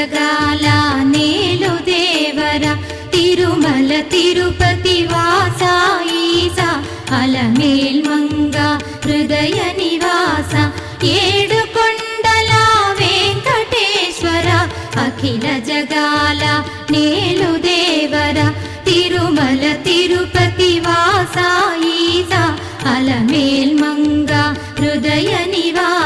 జగాల నేలు దేవర తిరుమల తిరుపతి వాస ఈసా అలమేల్ మంగ హృదయ నివాస ఏడు కొండల వెంకటేశ్వర అఖిల జగాల నేలు దేవర తిరుమల తిరుపతి వాస ఈసా అలమేల్ మంగ హృదయ నివాస